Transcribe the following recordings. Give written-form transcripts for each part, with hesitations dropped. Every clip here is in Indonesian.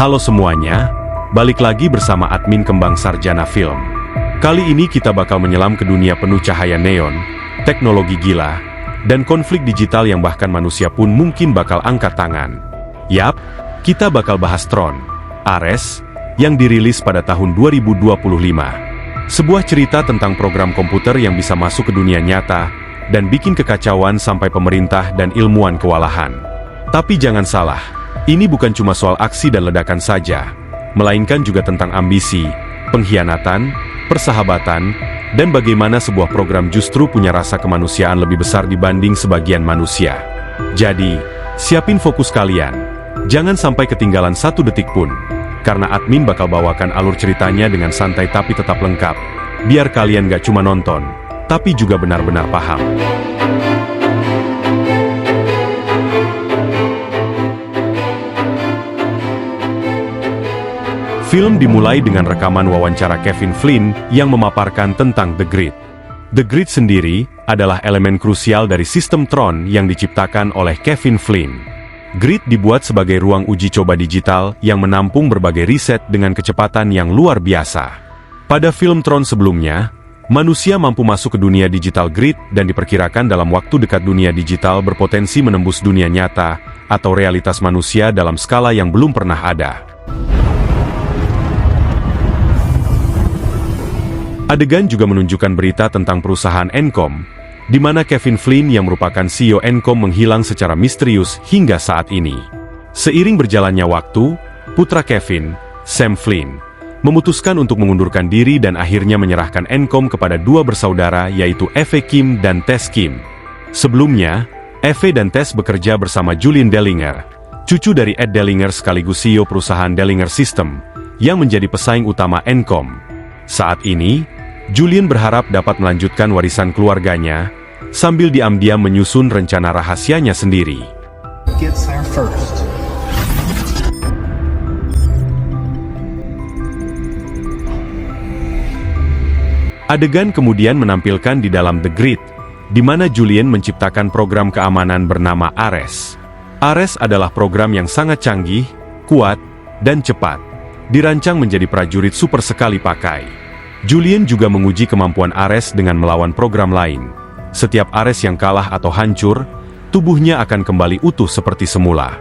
Halo semuanya, balik lagi bersama admin Kembang Sarjana Film. Kali ini kita bakal menyelam ke dunia penuh cahaya neon, teknologi gila, dan konflik digital yang bahkan manusia pun mungkin bakal angkat tangan. Yap, kita bakal bahas Tron, Ares, yang dirilis pada tahun 2025. Sebuah cerita tentang program komputer yang bisa masuk ke dunia nyata, dan bikin kekacauan sampai pemerintah dan ilmuwan kewalahan. Tapi jangan salah, ini bukan cuma soal aksi dan ledakan saja, melainkan juga tentang ambisi, pengkhianatan, persahabatan, dan bagaimana sebuah program justru punya rasa kemanusiaan lebih besar dibanding sebagian manusia. Jadi, siapin fokus kalian, jangan sampai ketinggalan satu detik pun, karena admin bakal bawakan alur ceritanya dengan santai tapi tetap lengkap, biar kalian gak cuma nonton, tapi juga benar-benar paham. Film dimulai dengan rekaman wawancara Kevin Flynn yang memaparkan tentang The Grid. The Grid sendiri adalah elemen krusial dari sistem Tron yang diciptakan oleh Kevin Flynn. Grid dibuat sebagai ruang uji coba digital yang menampung berbagai riset dengan kecepatan yang luar biasa. Pada film Tron sebelumnya, manusia mampu masuk ke dunia digital Grid dan diperkirakan dalam waktu dekat dunia digital berpotensi menembus dunia nyata atau realitas manusia dalam skala yang belum pernah ada. Adegan juga menunjukkan berita tentang perusahaan Encom, di mana Kevin Flynn yang merupakan CEO Encom menghilang secara misterius hingga saat ini. Seiring berjalannya waktu, putra Kevin, Sam Flynn, memutuskan untuk mengundurkan diri dan akhirnya menyerahkan Encom kepada dua bersaudara yaitu Eve Kim dan Tess Kim. Sebelumnya, Eve dan Tess bekerja bersama Julian Dellinger, cucu dari Ed Dellinger sekaligus CEO perusahaan Dellinger System, yang menjadi pesaing utama Encom. Saat ini, Julian berharap dapat melanjutkan warisan keluarganya, sambil diam-diam menyusun rencana rahasianya sendiri. Adegan kemudian menampilkan di dalam The Grid, di mana Julian menciptakan program keamanan bernama Ares. Ares adalah program yang sangat canggih, kuat, dan cepat, dirancang menjadi prajurit super sekali pakai. Julian juga menguji kemampuan Ares dengan melawan program lain. Setiap Ares yang kalah atau hancur, tubuhnya akan kembali utuh seperti semula.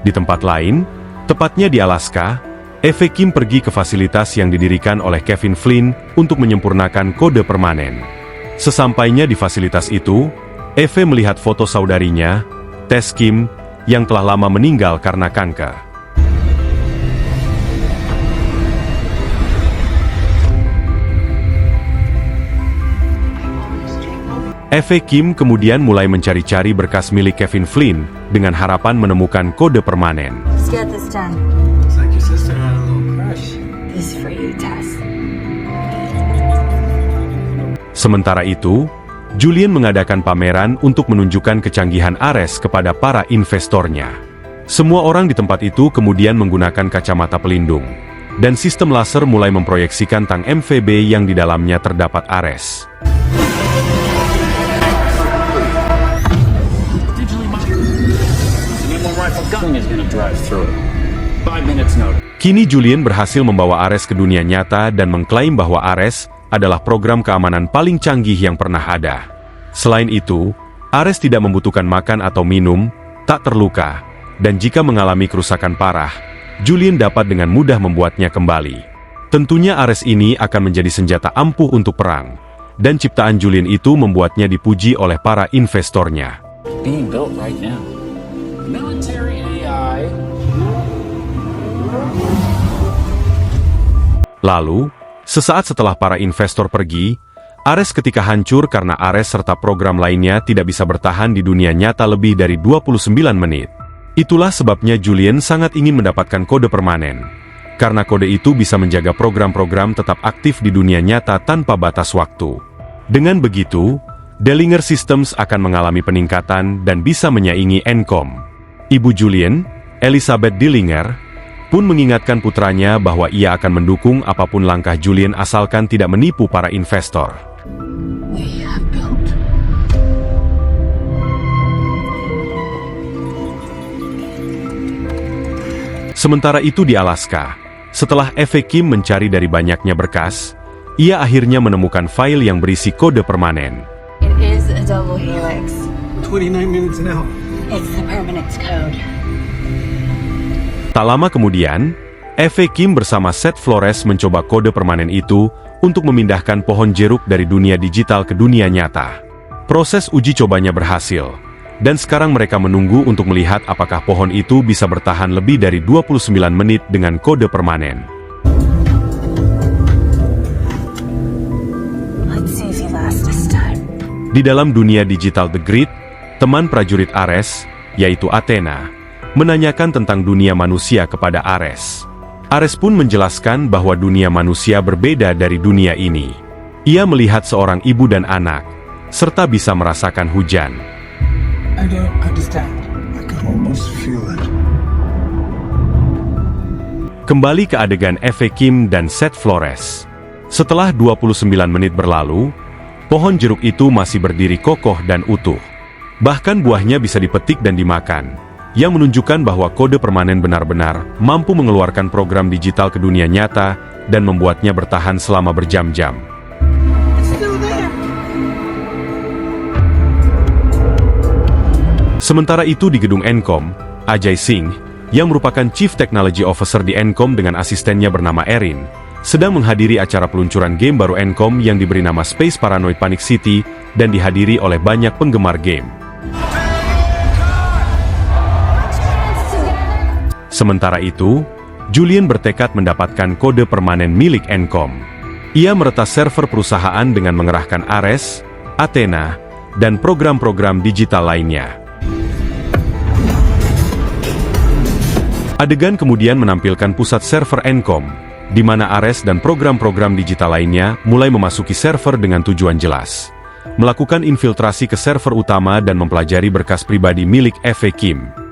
Di tempat lain, tepatnya di Alaska, Eve Kim pergi ke fasilitas yang didirikan oleh Kevin Flynn untuk menyempurnakan kode permanen. Sesampainya di fasilitas itu, Eve melihat foto saudarinya, Tess Kim, yang telah lama meninggal karena kanker. Eve Kim kemudian mulai mencari-cari berkas milik Kevin Flynn dengan harapan menemukan kode permanen. Sementara itu, Julian mengadakan pameran untuk menunjukkan kecanggihan Ares kepada para investornya. Semua orang di tempat itu kemudian menggunakan kacamata pelindung, dan sistem laser mulai memproyeksikan tang MVB yang di dalamnya terdapat Ares. Kini Julian berhasil membawa Ares ke dunia nyata dan mengklaim bahwa Ares adalah program keamanan paling canggih yang pernah ada. Selain itu, Ares tidak membutuhkan makan atau minum, tak terluka, dan jika mengalami kerusakan parah, Julian dapat dengan mudah membuatnya kembali. Tentunya Ares ini akan menjadi senjata ampuh untuk perang, dan ciptaan Julian itu membuatnya dipuji oleh para investornya. Lalu, sesaat setelah para investor pergi, Ares ketika hancur karena Ares serta program lainnya tidak bisa bertahan di dunia nyata lebih dari 29 menit. Itulah sebabnya Julian sangat ingin mendapatkan kode permanen, karena kode itu bisa menjaga program-program tetap aktif di dunia nyata tanpa batas waktu. Dengan begitu, Dellinger Systems akan mengalami peningkatan dan bisa menyaingi Encom. Ibu Julian, Elizabeth Dellinger, pun mengingatkan putranya bahwa ia akan mendukung apapun langkah Julian asalkan tidak menipu para investor. Sementara itu di Alaska, setelah Eve Kim mencari dari banyaknya berkas, ia akhirnya menemukan file yang berisi kode permanen. It is a double helix. 29 minutes now. It's the permanence code. Tak lama kemudian, Eve Kim bersama Seth Flores mencoba kode permanen itu untuk memindahkan pohon jeruk dari dunia digital ke dunia nyata. Proses uji cobanya berhasil, dan sekarang mereka menunggu untuk melihat apakah pohon itu bisa bertahan lebih dari 29 menit dengan kode permanen. Let's see if he lasts this time. Di dalam dunia digital The Grid, teman prajurit Ares, yaitu Athena, menanyakan tentang dunia manusia kepada Ares. Ares pun menjelaskan bahwa dunia manusia berbeda dari dunia ini. Ia melihat seorang ibu dan anak, serta bisa merasakan hujan. I don't understand. I can almost feel it. Kembali ke adegan Eve Kim dan Seth Flores. Setelah 29 menit berlalu, pohon jeruk itu masih berdiri kokoh dan utuh. Bahkan buahnya bisa dipetik dan dimakan, yang menunjukkan bahwa kode permanen benar-benar mampu mengeluarkan program digital ke dunia nyata dan membuatnya bertahan selama berjam-jam. Sementara itu di gedung Encom, Ajay Singh, yang merupakan Chief Technology Officer di Encom dengan asistennya bernama Erin, sedang menghadiri acara peluncuran game baru Encom yang diberi nama Space Paranoid Panic City dan dihadiri oleh banyak penggemar game. Sementara itu, Julian bertekad mendapatkan kode permanen milik Encom. Ia meretas server perusahaan dengan mengerahkan Ares, Athena, dan program-program digital lainnya. Adegan kemudian menampilkan pusat server Encom, di mana Ares dan program-program digital lainnya mulai memasuki server dengan tujuan jelas, melakukan infiltrasi ke server utama dan mempelajari berkas pribadi milik Eve Kim.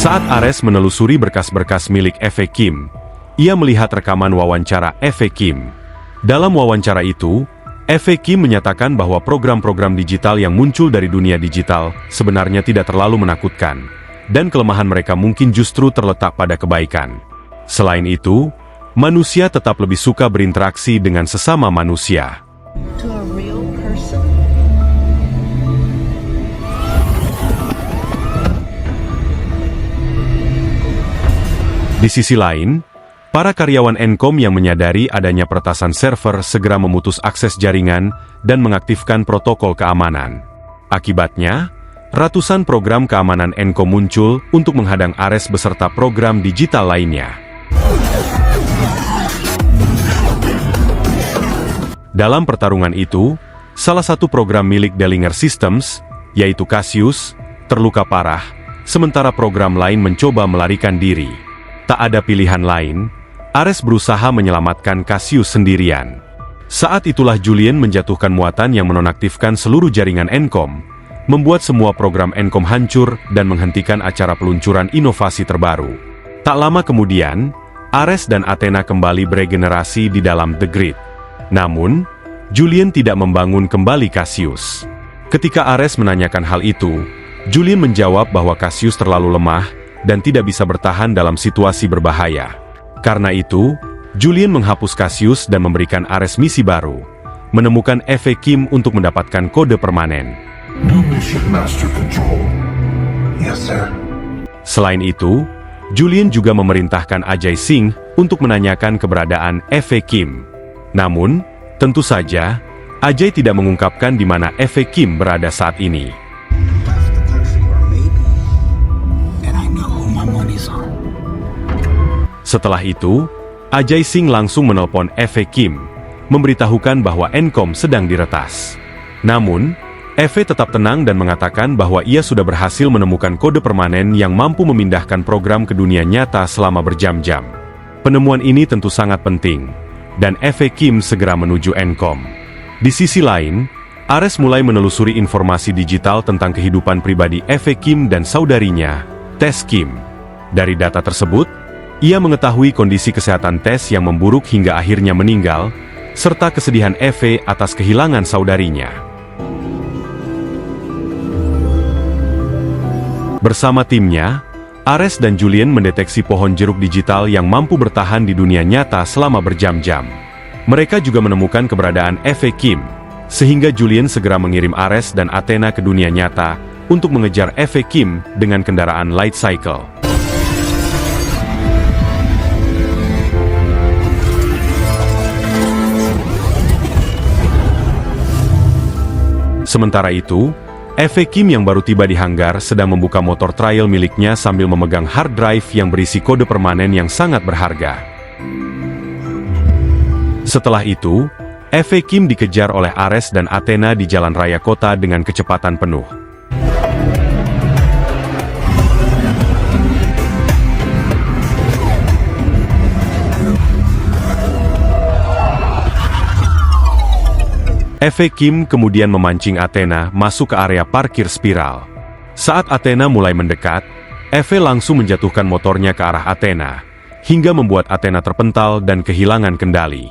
Saat Ares menelusuri berkas-berkas milik Eve Kim, ia melihat rekaman wawancara Eve Kim. Dalam wawancara itu, Eve Kim menyatakan bahwa program-program digital yang muncul dari dunia digital sebenarnya tidak terlalu menakutkan, dan kelemahan mereka mungkin justru terletak pada kebaikan. Selain itu, manusia tetap lebih suka berinteraksi dengan sesama manusia. To a real person. Di sisi lain, para karyawan Encom yang menyadari adanya peretasan server segera memutus akses jaringan dan mengaktifkan protokol keamanan. Akibatnya, ratusan program keamanan Encom muncul untuk menghadang Ares beserta program digital lainnya. Dalam pertarungan itu, salah satu program milik Dellinger Systems, yaitu Cassius, terluka parah, sementara program lain mencoba melarikan diri. Tak ada pilihan lain, Ares berusaha menyelamatkan Cassius sendirian. Saat itulah Julian menjatuhkan muatan yang menonaktifkan seluruh jaringan Encom, membuat semua program Encom hancur dan menghentikan acara peluncuran inovasi terbaru. Tak lama kemudian, Ares dan Athena kembali beregenerasi di dalam The Grid. Namun, Julian tidak membangun kembali Cassius. Ketika Ares menanyakan hal itu, Julian menjawab bahwa Cassius terlalu lemah dan tidak bisa bertahan dalam situasi berbahaya. Karena itu, Julian menghapus Cassius dan memberikan Ares misi baru, menemukan Eve Kim untuk mendapatkan kode permanen. New mission, Master Control. Yes, sir. Selain itu, Julian juga memerintahkan Ajay Singh untuk menanyakan keberadaan Eve Kim. Namun, tentu saja, Ajay tidak mengungkapkan di mana Eve Kim berada saat ini. Setelah itu, Ajay Singh langsung menelpon Eve Kim, memberitahukan bahwa Encom sedang diretas. Namun, Eve tetap tenang dan mengatakan bahwa ia sudah berhasil menemukan kode permanen yang mampu memindahkan program ke dunia nyata selama berjam-jam. Penemuan ini tentu sangat penting, dan Eve Kim segera menuju Encom. Di sisi lain, Ares mulai menelusuri informasi digital tentang kehidupan pribadi Eve Kim dan saudarinya, Tess Kim. Dari data tersebut, ia mengetahui kondisi kesehatan Tess yang memburuk hingga akhirnya meninggal, serta kesedihan Eve atas kehilangan saudarinya. Bersama timnya, Ares dan Julian mendeteksi pohon jeruk digital yang mampu bertahan di dunia nyata selama berjam-jam. Mereka juga menemukan keberadaan Eve Kim, sehingga Julian segera mengirim Ares dan Athena ke dunia nyata untuk mengejar Eve Kim dengan kendaraan Light Cycle. Sementara itu, Eve Kim yang baru tiba di hanggar sedang membuka motor trial miliknya sambil memegang hard drive yang berisi kode permanen yang sangat berharga. Setelah itu, Eve Kim dikejar oleh Ares dan Athena di jalan raya kota dengan kecepatan penuh. Eve Kim kemudian memancing Athena masuk ke area parkir spiral. Saat Athena mulai mendekat, Eve langsung menjatuhkan motornya ke arah Athena, hingga membuat Athena terpental dan kehilangan kendali.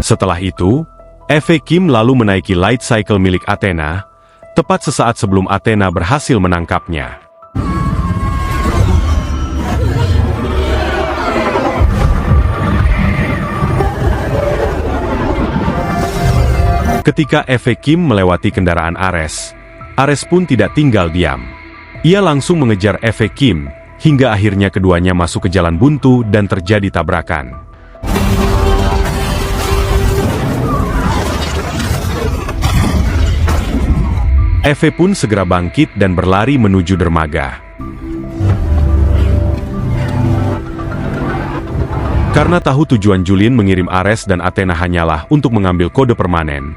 Setelah itu, Eve Kim lalu menaiki Light Cycle milik Athena, tepat sesaat sebelum Athena berhasil menangkapnya. Ketika Eve Kim melewati kendaraan Ares, Ares pun tidak tinggal diam. Ia langsung mengejar Eve Kim, hingga akhirnya keduanya masuk ke jalan buntu dan terjadi tabrakan. Eve pun segera bangkit dan berlari menuju dermaga. Karena tahu tujuan Julian mengirim Ares dan Athena hanyalah untuk mengambil kode permanen,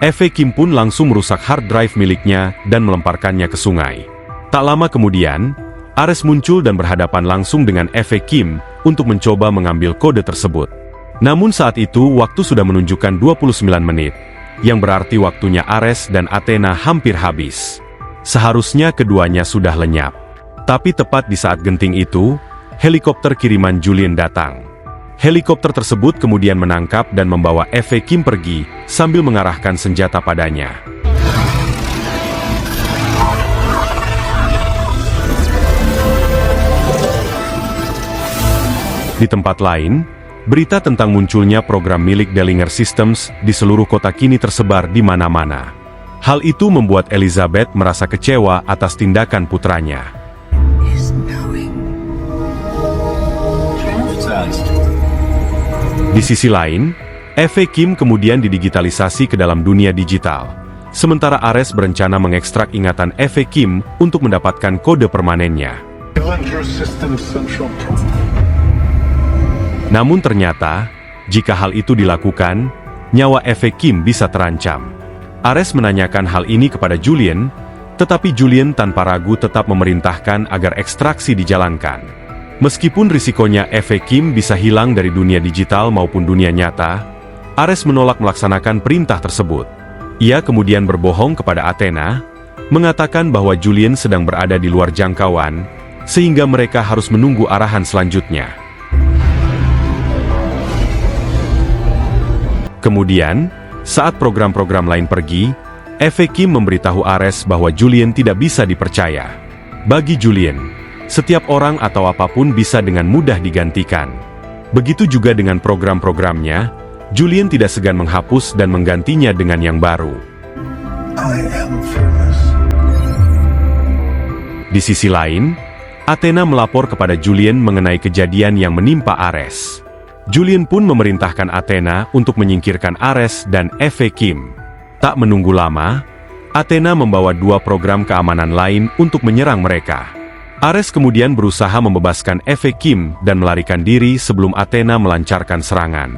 Eve Kim pun langsung merusak hard drive miliknya dan melemparkannya ke sungai. Tak lama kemudian, Ares muncul dan berhadapan langsung dengan Eve Kim untuk mencoba mengambil kode tersebut. Namun saat itu waktu sudah menunjukkan 29 menit. Yang berarti waktunya Ares dan Athena hampir habis. Seharusnya keduanya sudah lenyap. Tapi tepat di saat genting itu, helikopter kiriman Julian datang. Helikopter tersebut kemudian menangkap dan membawa Eve Kim pergi, sambil mengarahkan senjata padanya. Di tempat lain, berita tentang munculnya program milik Dellinger Systems di seluruh kota kini tersebar di mana-mana. Hal itu membuat Elizabeth merasa kecewa atas tindakan putranya. Di sisi lain, Eve Kim kemudian didigitalisasi ke dalam dunia digital. Sementara Ares berencana mengekstrak ingatan Eve Kim untuk mendapatkan kode permanennya. Dellinger Systems Central. Namun ternyata, jika hal itu dilakukan, nyawa Eve Kim bisa terancam. Ares menanyakan hal ini kepada Julian, tetapi Julian tanpa ragu tetap memerintahkan agar ekstraksi dijalankan. Meskipun risikonya Eve Kim bisa hilang dari dunia digital maupun dunia nyata, Ares menolak melaksanakan perintah tersebut. Ia kemudian berbohong kepada Athena, mengatakan bahwa Julian sedang berada di luar jangkauan, sehingga mereka harus menunggu arahan selanjutnya. Kemudian, saat program-program lain pergi, Eve Kim memberitahu Ares bahwa Julian tidak bisa dipercaya. Bagi Julian, setiap orang atau apapun bisa dengan mudah digantikan. Begitu juga dengan program-programnya, Julian tidak segan menghapus dan menggantinya dengan yang baru. I am fearless. Di sisi lain, Athena melapor kepada Julian mengenai kejadian yang menimpa Ares. Julian pun memerintahkan Athena untuk menyingkirkan Ares dan Eve Kim. Tak menunggu lama, Athena membawa dua program keamanan lain untuk menyerang mereka. Ares kemudian berusaha membebaskan Eve Kim dan melarikan diri sebelum Athena melancarkan serangan.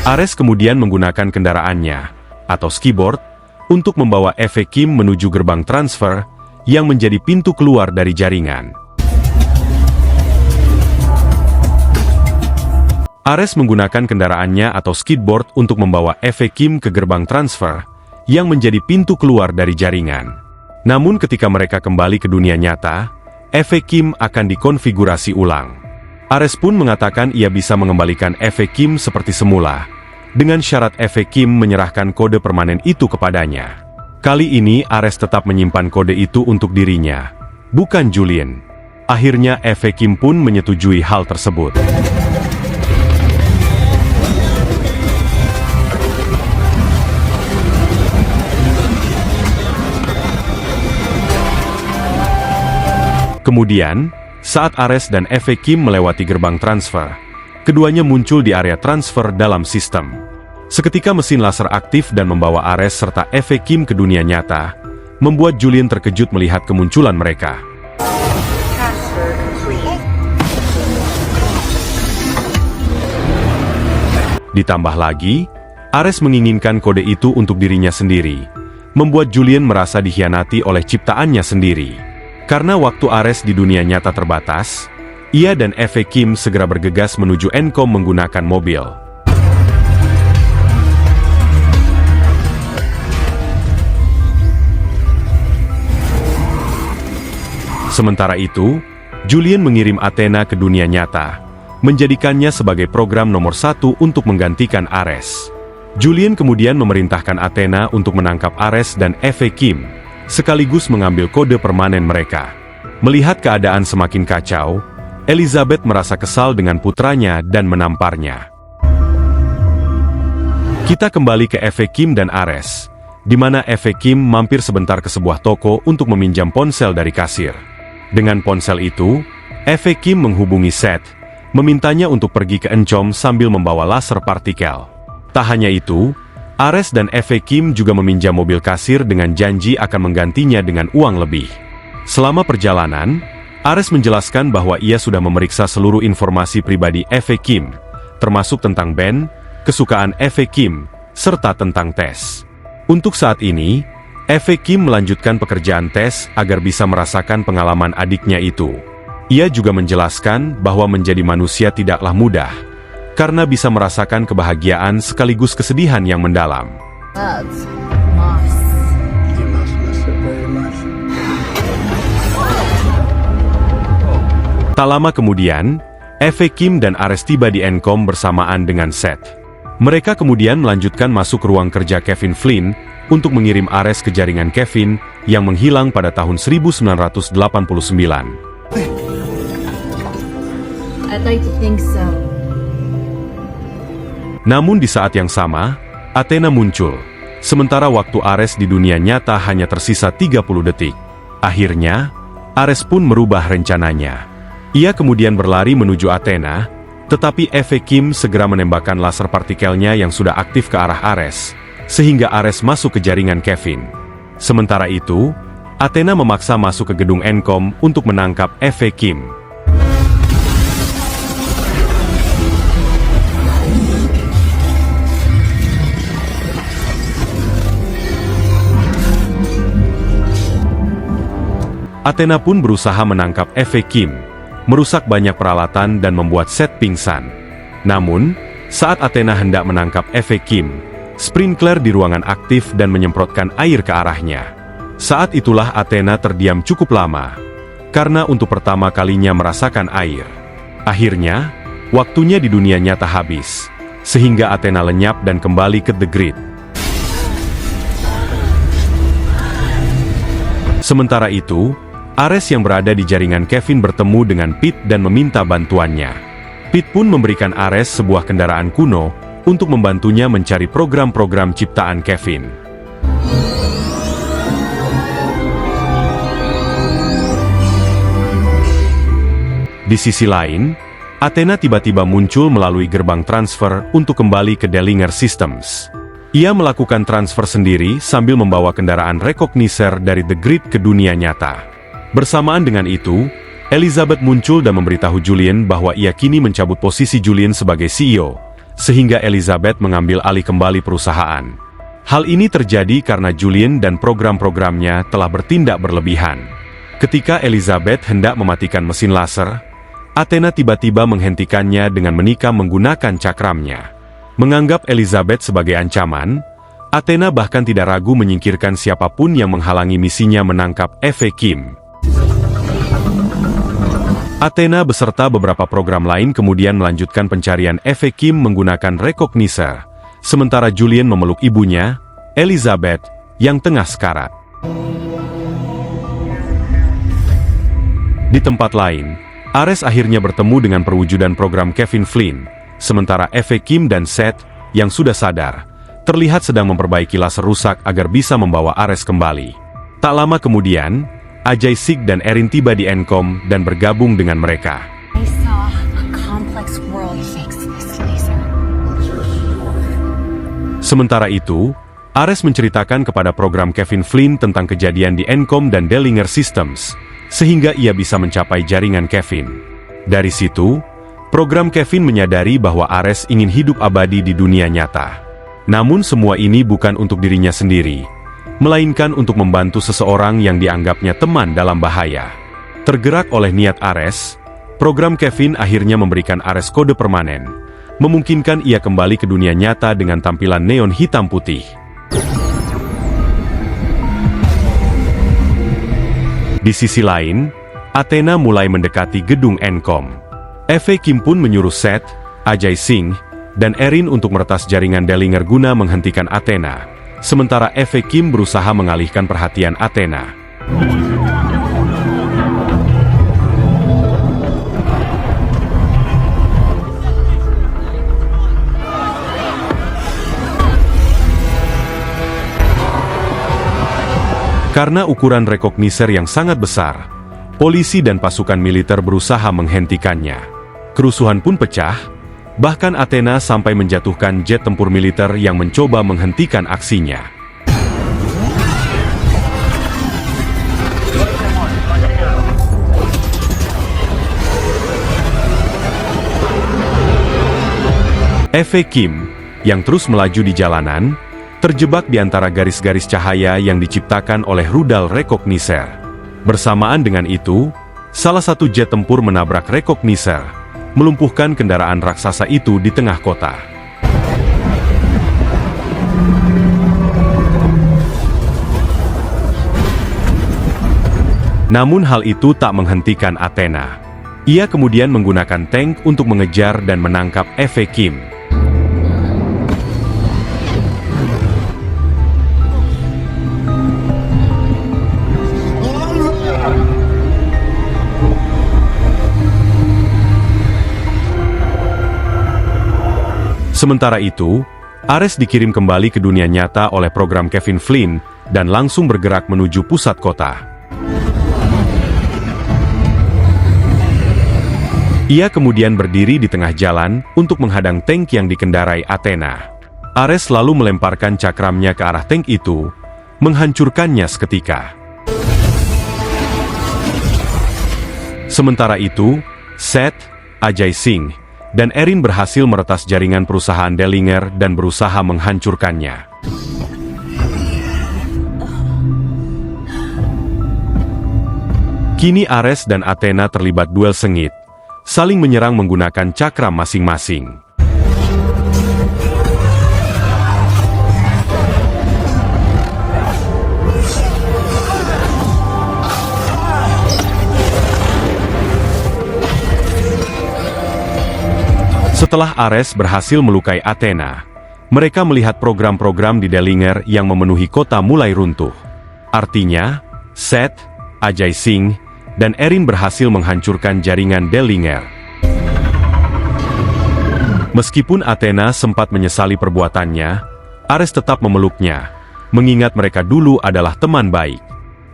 Ares kemudian menggunakan kendaraannya, atau skiboard, untuk membawa Eve Kim menuju gerbang transfer yang menjadi pintu keluar dari jaringan. Ares menggunakan kendaraannya atau skateboard untuk membawa Eve Kim ke gerbang transfer yang menjadi pintu keluar dari jaringan. Namun ketika mereka kembali ke dunia nyata, Eve Kim akan dikonfigurasi ulang. Ares pun mengatakan ia bisa mengembalikan Eve Kim seperti semula, dengan syarat Eve Kim menyerahkan kode permanen itu kepadanya. Kali ini Ares tetap menyimpan kode itu untuk dirinya, bukan Julian. Akhirnya Eve Kim pun menyetujui hal tersebut. Kemudian, saat Ares dan Eve Kim melewati gerbang transfer, keduanya muncul di area transfer dalam sistem. Seketika mesin laser aktif dan membawa Ares serta Eve Kim ke dunia nyata, membuat Julian terkejut melihat kemunculan mereka. Ditambah lagi, Ares menginginkan kode itu untuk dirinya sendiri, membuat Julian merasa dikhianati oleh ciptaannya sendiri. Karena waktu Ares di dunia nyata terbatas, ia dan Eve Kim segera bergegas menuju Encom menggunakan mobil. Sementara itu, Julian mengirim Athena ke dunia nyata, menjadikannya sebagai program nomor 1 untuk menggantikan Ares. Julian kemudian memerintahkan Athena untuk menangkap Ares dan Eve Kim, sekaligus mengambil kode permanen mereka. Melihat keadaan semakin kacau, Elizabeth merasa kesal dengan putranya dan menamparnya. Kita kembali ke Eve Kim dan Ares, di mana Eve Kim mampir sebentar ke sebuah toko untuk meminjam ponsel dari kasir. Dengan ponsel itu, Eve Kim menghubungi Seth, memintanya untuk pergi ke Encom sambil membawa laser partikel. Tak hanya itu, Ares dan Eve Kim juga meminjam mobil kasir dengan janji akan menggantinya dengan uang lebih. Selama perjalanan, Ares menjelaskan bahwa ia sudah memeriksa seluruh informasi pribadi Eve Kim, termasuk tentang band, kesukaan Eve Kim, serta tentang tes. Untuk saat ini, Eve Kim melanjutkan pekerjaan tes agar bisa merasakan pengalaman adiknya itu. Ia juga menjelaskan bahwa menjadi manusia tidaklah mudah, karena bisa merasakan kebahagiaan sekaligus kesedihan yang mendalam. Loves moss. You must miss it very much. Tak lama kemudian, Eve Kim dan Ares tiba di Encom bersamaan dengan Seth. Mereka kemudian melanjutkan masuk ruang kerja Kevin Flynn untuk mengirim Ares ke jaringan Kevin yang menghilang pada tahun 1989. I'd like to think so. Namun di saat yang sama, Athena muncul, sementara waktu Ares di dunia nyata hanya tersisa 30 detik. Akhirnya, Ares pun merubah rencananya. Ia kemudian berlari menuju Athena, tetapi Eve Kim segera menembakkan laser partikelnya yang sudah aktif ke arah Ares, sehingga Ares masuk ke jaringan Kevin. Sementara itu, Athena memaksa masuk ke gedung Encom untuk menangkap Eve Kim. Athena pun berusaha menangkap Eve Kim, merusak banyak peralatan dan membuat Seth pingsan. Namun, saat Athena hendak menangkap Eve Kim, sprinkler di ruangan aktif dan menyemprotkan air ke arahnya. Saat itulah Athena terdiam cukup lama, karena untuk pertama kalinya merasakan air. Akhirnya, waktunya di dunia nyata habis, sehingga Athena lenyap dan kembali ke The Grid. Sementara itu, Ares yang berada di jaringan Kevin bertemu dengan Pete dan meminta bantuannya. Pete pun memberikan Ares sebuah kendaraan kuno untuk membantunya mencari program-program ciptaan Kevin. Di sisi lain, Athena tiba-tiba muncul melalui gerbang transfer untuk kembali ke Dellinger Systems. Ia melakukan transfer sendiri sambil membawa kendaraan rekogniser dari The Grid ke dunia nyata. Bersamaan dengan itu, Elizabeth muncul dan memberitahu Julian bahwa ia kini mencabut posisi Julian sebagai CEO, sehingga Elizabeth mengambil alih kembali perusahaan. Hal ini terjadi karena Julian dan program-programnya telah bertindak berlebihan. Ketika Elizabeth hendak mematikan mesin laser, Athena tiba-tiba menghentikannya dengan menikam menggunakan cakramnya. Menganggap Elizabeth sebagai ancaman, Athena bahkan tidak ragu menyingkirkan siapapun yang menghalangi misinya menangkap Eve Kim. Athena beserta beberapa program lain kemudian melanjutkan pencarian Eve Kim menggunakan recognizer, sementara Julian memeluk ibunya, Elizabeth, yang tengah sekarat. Di tempat lain, Ares akhirnya bertemu dengan perwujudan program Kevin Flynn, sementara Eve Kim dan Seth, yang sudah sadar, terlihat sedang memperbaiki laser rusak agar bisa membawa Ares kembali. Tak lama kemudian, Ajay Singh dan Erin tiba di Encom dan bergabung dengan mereka. I saw a complex world thanks to this laser. Sementara itu, Ares menceritakan kepada program Kevin Flynn tentang kejadian di Encom dan Dellinger Systems, sehingga ia bisa mencapai jaringan Kevin. Dari situ, program Kevin menyadari bahwa Ares ingin hidup abadi di dunia nyata. Namun semua ini bukan untuk dirinya sendiri, melainkan untuk membantu seseorang yang dianggapnya teman dalam bahaya. Tergerak oleh niat Ares, program Kevin akhirnya memberikan Ares kode permanen, memungkinkan ia kembali ke dunia nyata dengan tampilan neon hitam putih. Di sisi lain, Athena mulai mendekati gedung Encom. Eve Kim pun menyuruh Seth, Ajay Singh, dan Erin untuk meretas jaringan Dellinger guna menghentikan Athena, sementara Eve Kim berusaha mengalihkan perhatian Athena. Karena ukuran recognizer yang sangat besar, polisi dan pasukan militer berusaha menghentikannya. Kerusuhan pun pecah, bahkan Athena sampai menjatuhkan jet tempur militer yang mencoba menghentikan aksinya. Eve Kim, yang terus melaju di jalanan, terjebak di antara garis-garis cahaya yang diciptakan oleh rudal recognizer. Bersamaan dengan itu, salah satu jet tempur menabrak recognizer, melumpuhkan kendaraan raksasa itu di tengah kota. Namun hal itu tak menghentikan Athena. Ia kemudian menggunakan tank untuk mengejar dan menangkap Eve Kim. Sementara itu, Ares dikirim kembali ke dunia nyata oleh program Kevin Flynn dan langsung bergerak menuju pusat kota. Ia kemudian berdiri di tengah jalan untuk menghadang tank yang dikendarai Athena. Ares lalu melemparkan cakramnya ke arah tank itu, menghancurkannya seketika. Sementara itu, Seth, Ajay Singh, dan Erin berhasil meretas jaringan perusahaan Dellinger dan berusaha menghancurkannya. Kini Ares dan Athena terlibat duel sengit, saling menyerang menggunakan cakram masing-masing. Setelah Ares berhasil melukai Athena, mereka melihat program-program di Dellinger yang memenuhi kota mulai runtuh. Artinya, Seth, Ajay Singh, dan Erin berhasil menghancurkan jaringan Dellinger. Meskipun Athena sempat menyesali perbuatannya, Ares tetap memeluknya, mengingat mereka dulu adalah teman baik.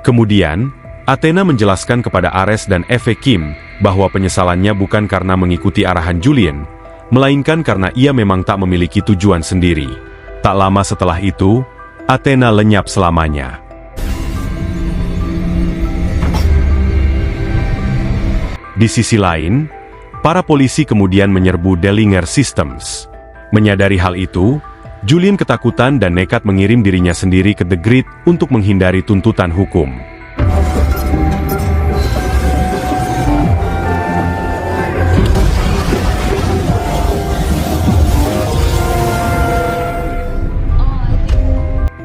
Kemudian, Athena menjelaskan kepada Ares dan Eve Kim bahwa penyesalannya bukan karena mengikuti arahan Julian, melainkan karena ia memang tak memiliki tujuan sendiri. Tak lama setelah itu, Athena lenyap selamanya. Di sisi lain, para polisi kemudian menyerbu Dellinger Systems. Menyadari hal itu, Julian ketakutan dan nekat mengirim dirinya sendiri ke The Grid untuk menghindari tuntutan hukum.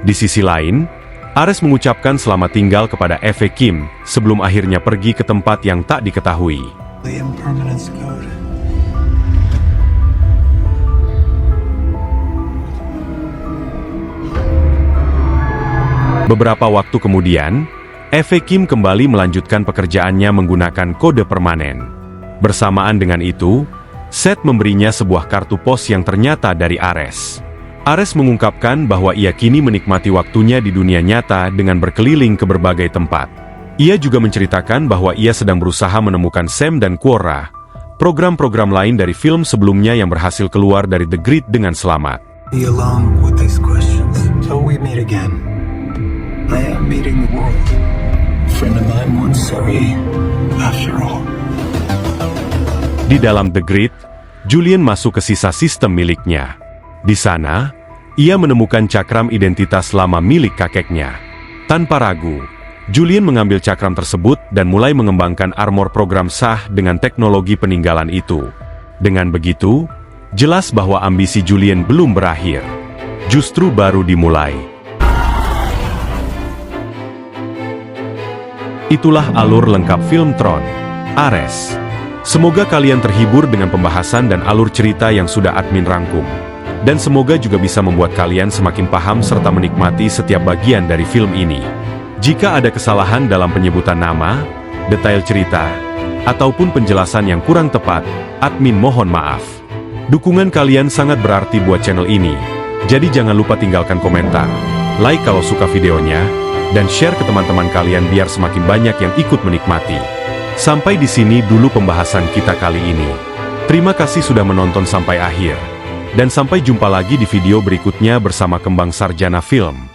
Di sisi lain, Ares mengucapkan selamat tinggal kepada Eve Kim sebelum akhirnya pergi ke tempat yang tak diketahui. The impermanence code. Beberapa waktu kemudian, Eve Kim kembali melanjutkan pekerjaannya menggunakan kode permanen. Bersamaan dengan itu, Seth memberinya sebuah kartu pos yang ternyata dari Ares. Ares mengungkapkan bahwa ia kini menikmati waktunya di dunia nyata dengan berkeliling ke berbagai tempat. Ia juga menceritakan bahwa ia sedang berusaha menemukan Sam dan Quorra, program-program lain dari film sebelumnya yang berhasil keluar dari The Grid dengan selamat. Be alone with these questions. So we meet again. I am meeting the world. Friend of mine once sorry. After all. Di dalam The Grid, Julian masuk ke sisa sistem miliknya. Di sana, ia menemukan cakram identitas lama milik kakeknya. Tanpa ragu, Julian mengambil cakram tersebut dan mulai mengembangkan armor program sah dengan teknologi peninggalan itu. Dengan begitu, jelas bahwa ambisi Julian belum berakhir. Justru baru dimulai. Itulah alur lengkap film Tron, Ares. Semoga kalian terhibur dengan pembahasan dan alur cerita yang sudah admin rangkum. Dan semoga juga bisa membuat kalian semakin paham serta menikmati setiap bagian dari film ini. Jika ada kesalahan dalam penyebutan nama, detail cerita, ataupun penjelasan yang kurang tepat, admin mohon maaf. Dukungan kalian sangat berarti buat channel ini, jadi jangan lupa tinggalkan komentar, like kalau suka videonya, dan share ke teman-teman kalian biar semakin banyak yang ikut menikmati. Sampai di sini dulu pembahasan kita kali ini. Terima kasih sudah menonton sampai akhir. Dan sampai jumpa lagi di video berikutnya bersama Kembang Sarjana Film.